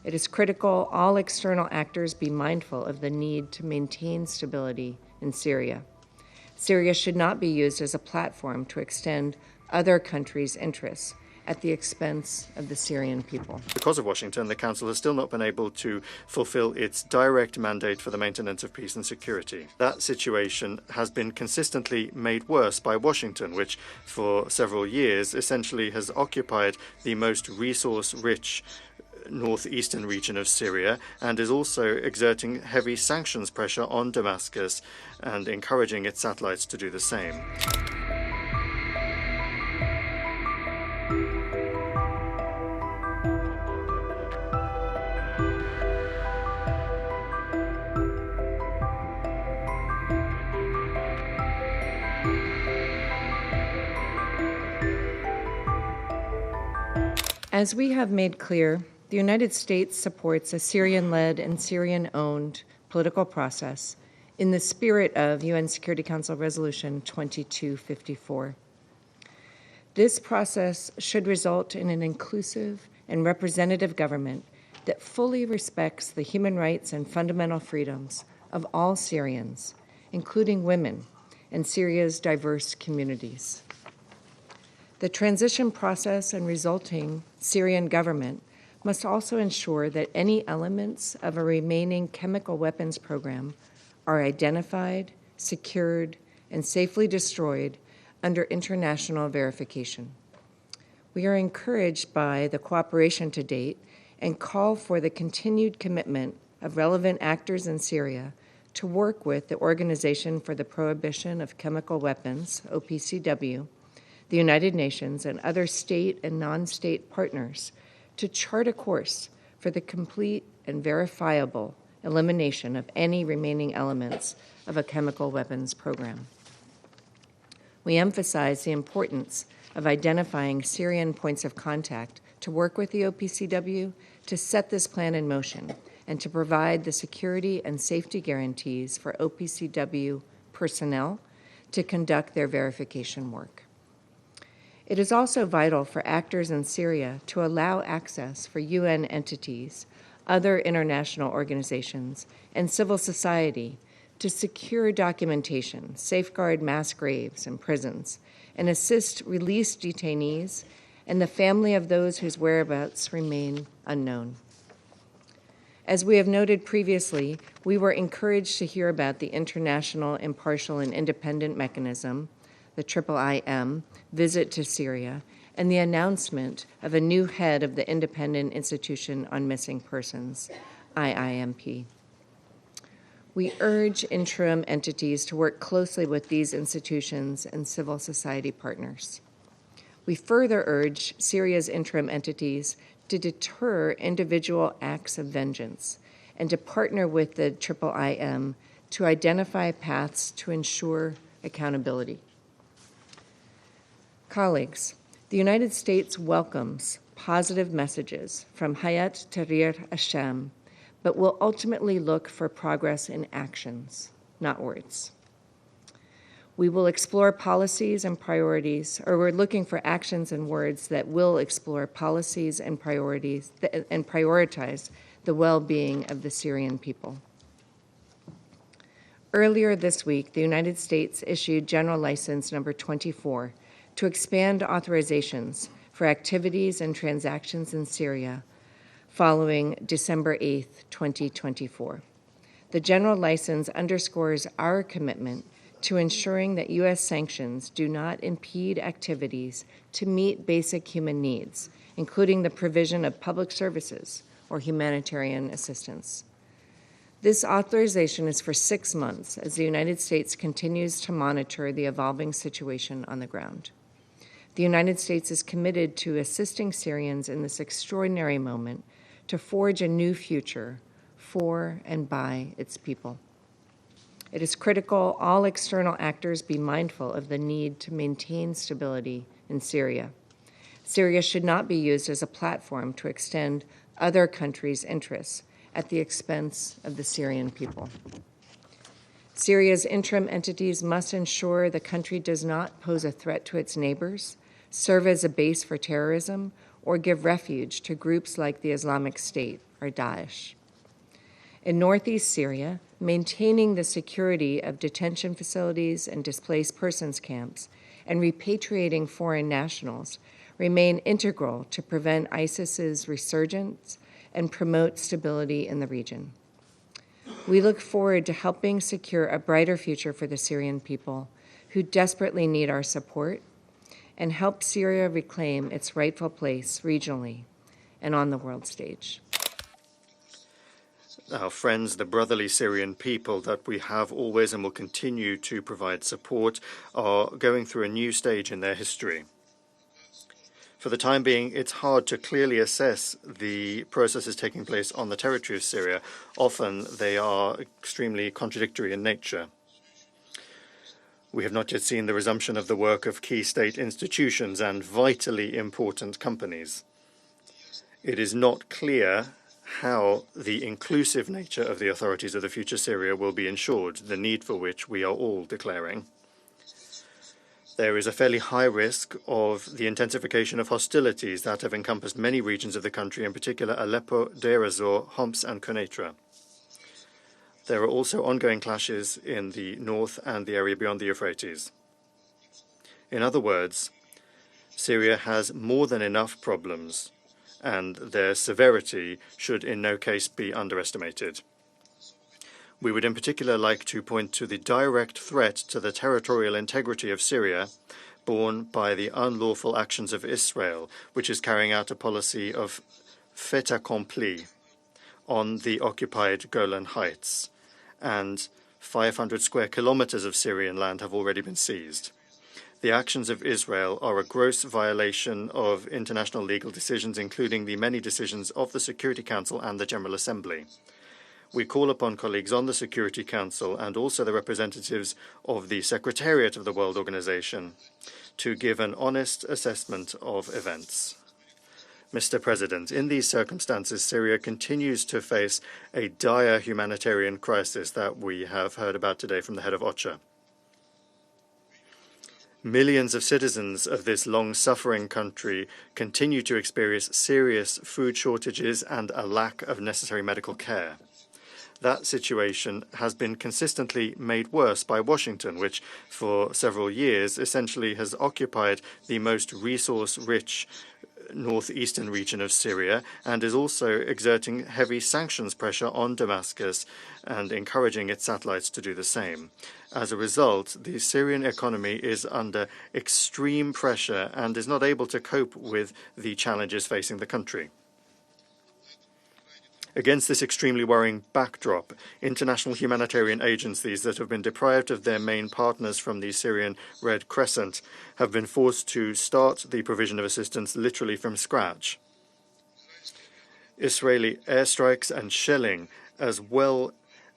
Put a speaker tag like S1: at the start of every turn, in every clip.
S1: It is critical all external actors be mindful of the need to maintain stability in Syria. Syria should not be used as a platform to extend other countries' interests at the expense of the Syrian people.
S2: Because of Washington, the Council has still not been able to fulfill its direct mandate for the maintenance of peace and security. That situation has been consistently made worse by Washington, which for several years essentially has occupied the most resource-rich northeastern region of Syria and is also exerting heavy sanctions pressure on Damascus and encouraging its satellites to do the same.
S1: As we have made clear, the United States supports a Syrian-led and Syrian-owned political process in the spirit of UN Security Council Resolution 2254. This process should result in an inclusive and representative government that fully respects the human rights and fundamental freedoms of all Syrians, including women and Syria's diverse communities. The transition process and resulting Syrian government must also ensure that any elements of a remaining chemical weapons program are identified, secured, and safely destroyed under international verification. We are encouraged by the cooperation to date and call for the continued commitment of relevant actors in Syria to work with the Organization for the Prohibition of Chemical Weapons, OPCW, the United Nations, and other state and non-state partners to chart a course for the complete and verifiable elimination of any remaining elements of a chemical weapons program. We emphasize the importance of identifying Syrian points of contact to work with the OPCW to set this plan in motion and to provide the security and safety guarantees for OPCW personnel to conduct their verification work. It is also vital for actors in Syria to allow access for UN entities, other international organizations, and civil society to secure documentation, safeguard mass graves and prisons, and assist released detainees and the family of those whose whereabouts remain unknown. As we have noted previously, we were encouraged to hear about the International Impartial and Independent Mechanism, the IIIM, visit to Syria, and the announcement of a new head of the Independent Institution on Missing Persons, IIMP. We urge interim entities to work closely with these institutions and civil society partners. We further urge Syria's interim entities to deter individual acts of vengeance and to partner with the IIIM to identify paths to ensure accountability. Colleagues, the United States welcomes positive messages from Hayat Tahrir al-Sham, but will ultimately look for progress in actions, not words. We will explore policies and priorities, or we're looking for actions and words that will explore policies and priorities and prioritize the well-being of the Syrian people. Earlier this week, the United States issued General License Number 24 to expand authorizations for activities and transactions in Syria following December 8, 2024. The General License underscores our commitment to ensuring that U.S. sanctions do not impede activities to meet basic human needs, including the provision of public services or humanitarian assistance. This authorization is for 6 months as the United States continues to monitor the evolving situation on the ground. The United States is committed to assisting Syrians in this extraordinary moment to forge a new future for and by its people. It is critical all external actors be mindful of the need to maintain stability in Syria. Syria should not be used as a platform to extend other countries' interests at the expense of the Syrian people. Syria's interim entities must ensure the country does not pose a threat to its neighbors, serve as a base for terrorism, or give refuge to groups like the Islamic State are Daesh. In northeast Syria, maintaining the security of detention facilities and displaced persons camps and repatriating foreign nationals remain integral to prevent ISIS's resurgence and promote stability in the region. We look forward to helping secure a brighter future for the Syrian people who desperately need our support and help Syria reclaim its rightful place regionally and on the world stage.
S2: Our friends, the brotherly Syrian people that we have always and will continue to provide support, are going through a new stage in their history. For the time being, it's hard to clearly assess the processes taking place on the territory of Syria. Often they are extremely contradictory in nature. We have not yet seen the resumption of the work of key state institutions and vitally important companies. It is not clear how the inclusive nature of the authorities of the future Syria will be ensured, the need for which we are all declaring. There is a fairly high risk of the intensification of hostilities that have encompassed many regions of the country, in particular Aleppo, Deir ez-Zor, Homs and Quneitra. There are also ongoing clashes in the north and the area beyond the Euphrates. In other words, Syria has more than enough problems, and their severity should in no case be underestimated. We would in particular like to point to the direct threat to the territorial integrity of Syria borne by the unlawful actions of Israel, which is carrying out a policy of fait accompli on the occupied Golan Heights, and 500 square kilometers of Syrian land have already been seized. The actions of Israel are a gross violation of international legal decisions, including the many decisions of the Security Council and the General Assembly. We call upon colleagues on the Security Council and also the representatives of the Secretariat of the World Organization to give an honest assessment of events. Mr. President, in these circumstances, Syria continues to face a dire humanitarian crisis that we have heard about today from the head of OCHA. Millions of citizens of this long-suffering country continue to experience serious food shortages and a lack of necessary medical care. That situation has been consistently made worse by Washington, which for several years essentially has occupied the most resource-rich northeastern region of Syria and is also exerting heavy sanctions pressure on Damascus and encouraging its satellites to do the same. As a result, the Syrian economy is under extreme pressure and is not able to cope with the challenges facing the country. Against this extremely worrying backdrop, international humanitarian agencies that have been deprived of their main partners from the Syrian Red Crescent have been forced to start the provision of assistance literally from scratch. Israeli airstrikes and shelling, as well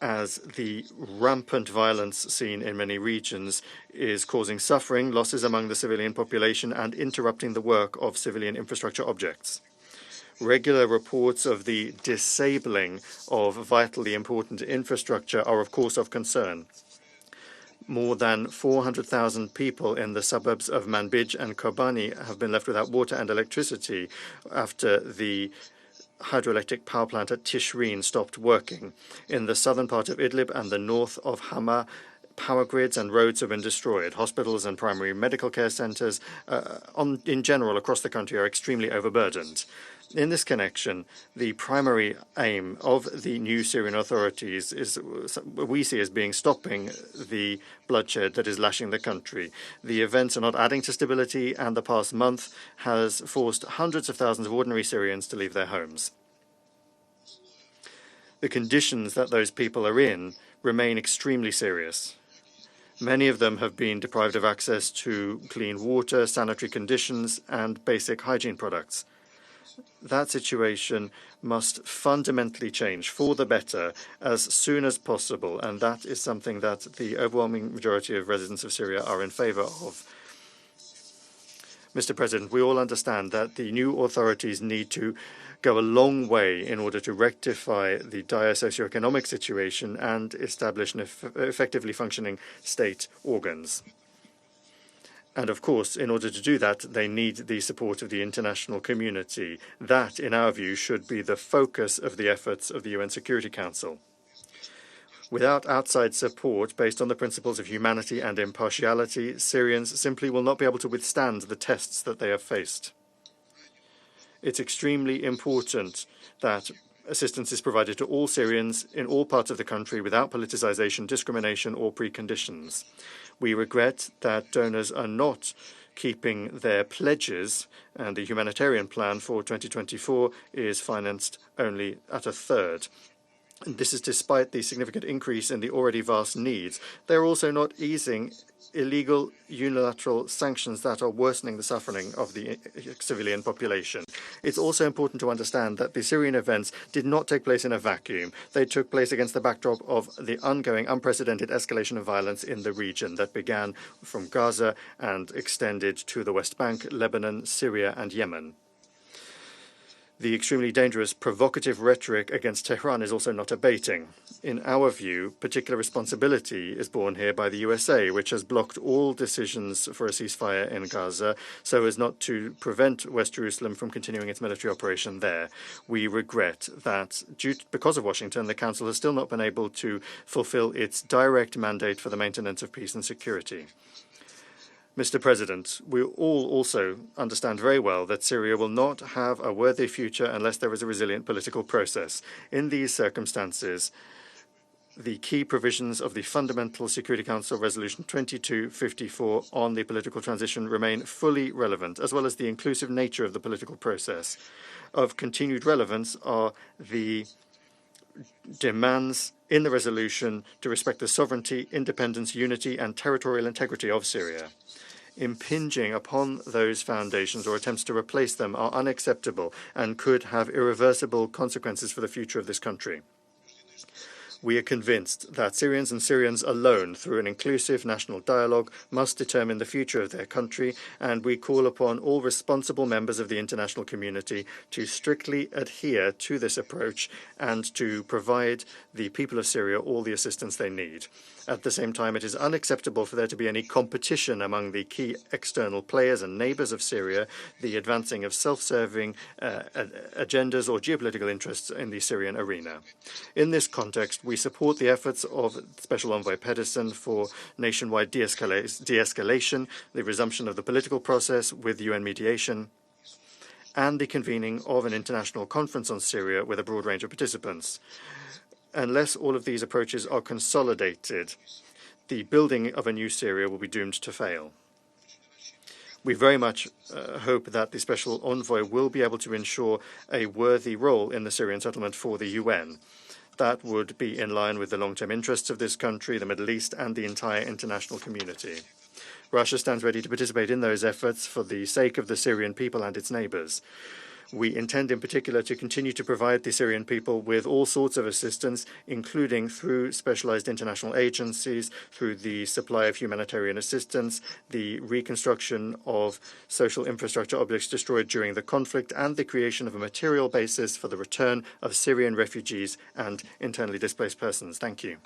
S2: as the rampant violence seen in many regions, is causing suffering, losses among the civilian population, and interrupting the work of civilian infrastructure objects. Regular reports of the disabling of vitally important infrastructure are, of course, of concern. More than 400,000 people in the suburbs of Manbij and Kobani have been left without water and electricity after the hydroelectric power plant at Tishreen stopped working. In the southern part of Idlib and the north of Hama, power grids and roads have been destroyed. Hospitals and primary medical care centers in general across the country are extremely overburdened. In this connection, the primary aim of the new Syrian authorities is we see as being stopping the bloodshed that is lashing the country. The events are not adding to stability, and the past month has forced hundreds of thousands of ordinary Syrians to leave their homes. The conditions that those people are in remain extremely serious. Many of them have been deprived of access to clean water, sanitary conditions, and basic hygiene products. That situation must fundamentally change for the better as soon as possible, and that is something that the overwhelming majority of residents of Syria are in favor of. Mr. President, we all understand that the new authorities need to go a long way in order to rectify the dire socioeconomic situation and establish an effectively functioning state organs. And of course, in order to do that, they need the support of the international community. That, in our view, should be the focus of the efforts of the UN Security Council. Without outside support based on the principles of humanity and impartiality, Syrians simply will not be able to withstand the tests that they have faced. It's extremely important that assistance is provided to all Syrians in all parts of the country without politicization, discrimination, or preconditions. We regret that donors are not keeping their pledges, and the humanitarian plan for 2024 is financed only at a third. This is despite the significant increase in the already vast needs. They're also not easing illegal unilateral sanctions that are worsening the suffering of the civilian population. It's also important to understand that the Syrian events did not take place in a vacuum. They took place against the backdrop of the ongoing unprecedented escalation of violence in the region that began from Gaza and extended to the West Bank, Lebanon, Syria, and Yemen. The extremely dangerous, provocative rhetoric against Tehran is also not abating. In our view, particular responsibility is borne here by the USA, which has blocked all decisions for a ceasefire in Gaza so as not to prevent West Jerusalem from continuing its military operation there. We regret that, because of Washington, the Council has still not been able to fulfill its direct mandate for the maintenance of peace and security. Mr. President, we all also understand very well that Syria will not have a worthy future unless there is a resilient political process. In these circumstances, the key provisions of the Fundamental Security Council Resolution 2254 on the political transition remain fully relevant, as well as the inclusive nature of the political process. Of continued relevance are the demands in the resolution to respect the sovereignty, independence, unity, and territorial integrity of Syria. Impinging upon those foundations or attempts to replace them are unacceptable and could have irreversible consequences for the future of this country. We are convinced that Syrians and Syrians alone, through an inclusive national dialogue, must determine the future of their country, and we call upon all responsible members of the international community to strictly adhere to this approach and to provide the people of Syria all the assistance they need. At the same time, it is unacceptable for there to be any competition among the key external players and neighbors of Syria, the advancing of self-serving agendas or geopolitical interests in the Syrian arena. In this context, we support the efforts of Special Envoy Pedersen for nationwide de-escalation, the resumption of the political process with UN mediation, and the convening of an international conference on Syria with a broad range of participants. Unless all of these approaches are consolidated, the building of a new Syria will be doomed to fail. We very much hope that the Special Envoy will be able to ensure a worthy role in the Syrian settlement for the UN. That would be in line with the long-term interests of this country, the Middle East, and the entire international community. Russia stands ready to participate in those efforts for the sake of the Syrian people and its neighbors. We intend in particular to continue to provide the Syrian people with all sorts of assistance, including through specialized international agencies, through the supply of humanitarian assistance, the reconstruction of social infrastructure objects destroyed during the conflict, and the creation of a material basis for the return of Syrian refugees and internally displaced persons. Thank you.